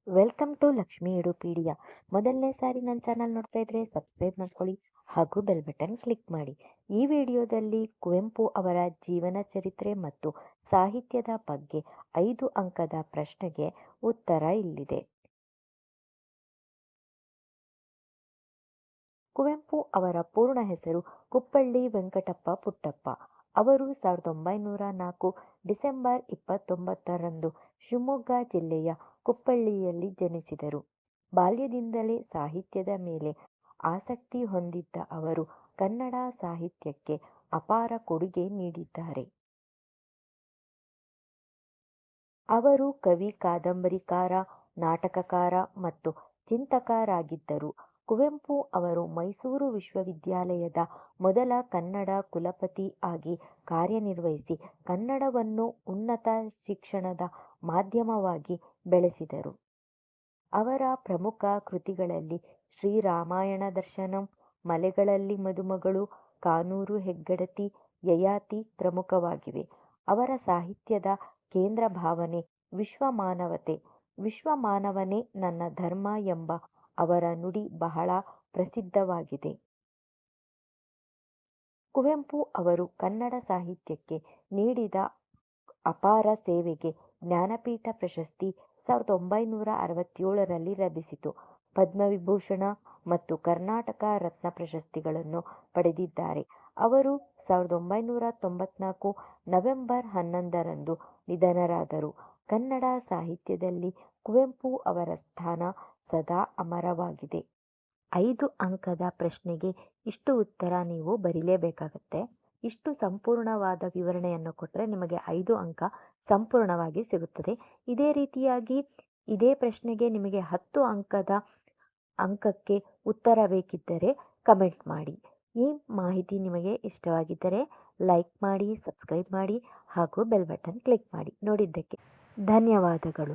Welcome to Lakshmi ಎಡುಪೀಡಿಯಾ. ಮೊದಲನೇ ಸಾರಿ ನನ್ನ channel ನೋಡ್ತಾ ಇದ್ರೆ ಸಬ್ಸ್ಕ್ರೈಬ್ ಮಾಡ್ಕೊಳ್ಳಿ ಹಾಗೂ ಬೆಲ್ ಬಟನ್ ಕ್ಲಿಕ್ ಮಾಡಿ. ಈ ವಿಡಿಯೋದಲ್ಲಿ ಕುವೆಂಪು ಅವರ ಜೀವನ ಚರಿತ್ರೆ ಮತ್ತು ಸಾಹಿತ್ಯದ ಬಗ್ಗೆ 5 ಅಂಕದ ಪ್ರಶ್ನೆಗೆ ಉತ್ತರ ಇಲ್ಲಿದೆ. ಕುವೆಂಪು ಅವರ ಪೂರ್ಣ ಹೆಸರು ಕುಪ್ಪಳ್ಳಿ ವೆಂಕಟಪ್ಪ ಪುಟ್ಟಪ್ಪ. ಅವರು 1904 ಡಿಸೆಂಬರ್ 29ರಂದು ಶಿವಮೊಗ್ಗ ಜಿಲ್ಲೆಯ ಕುಪ್ಪಳ್ಳಿಯಲ್ಲಿ ಜನಿಸಿದರು. ಬಾಲ್ಯದಿಂದಲೇ ಸಾಹಿತ್ಯದ ಮೇಲೆ ಆಸಕ್ತಿ ಹೊಂದಿದ್ದ ಅವರು ಕನ್ನಡ ಸಾಹಿತ್ಯಕ್ಕೆ ಅಪಾರ ಕೊಡುಗೆ ನೀಡಿದ್ದಾರೆ. ಅವರು ಕವಿ, ಕಾದಂಬರಿಕಾರ, ನಾಟಕಕಾರ ಮತ್ತು ಚಿಂತಕರಾಗಿದ್ದರು. ಕುವೆಂಪು ಅವರು ಮೈಸೂರು ವಿಶ್ವವಿದ್ಯಾಲಯದ ಮೊದಲ ಕನ್ನಡ ಕುಲಪತಿ ಆಗಿ ಕಾರ್ಯನಿರ್ವಹಿಸಿ ಕನ್ನಡವನ್ನು ಉನ್ನತ ಶಿಕ್ಷಣದ ಮಾಧ್ಯಮವಾಗಿ ಬೆಳೆಸಿದರು. ಅವರ ಪ್ರಮುಖ ಕೃತಿಗಳಲ್ಲಿ ಶ್ರೀರಾಮಾಯಣ ದರ್ಶನಂ, ಮಲೆಗಳಲ್ಲಿ ಮದುಮಗಳು, ಕಾನೂರು ಹೆಗ್ಗಡತಿ, ಯಯಾತಿ ಪ್ರಮುಖವಾಗಿವೆ. ಅವರ ಸಾಹಿತ್ಯದ ಕೇಂದ್ರ ಭಾವನೆ ವಿಶ್ವಮಾನವತೆ. ವಿಶ್ವಮಾನವನೇ ನನ್ನ ಧರ್ಮ ಎಂಬ ಅವರ ನುಡಿ ಬಹಳ ಪ್ರಸಿದ್ಧವಾಗಿದೆ. ಕುವೆಂಪು ಅವರು ಕನ್ನಡ ಸಾಹಿತ್ಯಕ್ಕೆ ನೀಡಿದ ಅಪಾರ ಸೇವೆಗೆ ಜ್ಞಾನಪೀಠ ಪ್ರಶಸ್ತಿ 1967ರಲ್ಲಿ ಲಭಿಸಿತು. ಪದ್ಮವಿಭೂಷಣ ಮತ್ತು ಕರ್ನಾಟಕ ರತ್ನ ಪ್ರಶಸ್ತಿಗಳನ್ನು ಪಡೆದಿದ್ದಾರೆ. ಅವರು 1994 ನವೆಂಬರ್ 11ರಂದು ನಿಧನರಾದರು. ಕನ್ನಡ ಸಾಹಿತ್ಯದಲ್ಲಿ ಕುವೆಂಪು ಅವರ ಸ್ಥಾನ ಸದಾ ಅಮರವಾಗಿದೆ. 5 ಅಂಕದ ಪ್ರಶ್ನೆಗೆ ಇಷ್ಟು ಉತ್ತರ ನೀವು ಬರೀಲೇಬೇಕಾಗತ್ತೆ. ಇಷ್ಟು ಸಂಪೂರ್ಣವಾದ ವಿವರಣೆಯನ್ನು ಕೊಟ್ಟರೆ ನಿಮಗೆ 5 ಅಂಕ ಸಂಪೂರ್ಣವಾಗಿ ಸಿಗುತ್ತದೆ. ಇದೇ ರೀತಿಯಾಗಿ ಇದೇ ಪ್ರಶ್ನೆಗೆ ನಿಮಗೆ 10 ಅಂಕಕ್ಕೆ ಉತ್ತರ ಬೇಕಿದ್ದರೆ ಕಮೆಂಟ್ ಮಾಡಿ. ಈ ಮಾಹಿತಿ ನಿಮಗೆ ಇಷ್ಟವಾಗಿದ್ದರೆ ಲೈಕ್ ಮಾಡಿ, ಸಬ್ಸ್ಕ್ರೈಬ್ ಮಾಡಿ ಹಾಗೂ ಬೆಲ್ ಬಟನ್ ಕ್ಲಿಕ್ ಮಾಡಿ. ನೋಡಿದ್ದಕ್ಕೆ ಧನ್ಯವಾದಗಳು.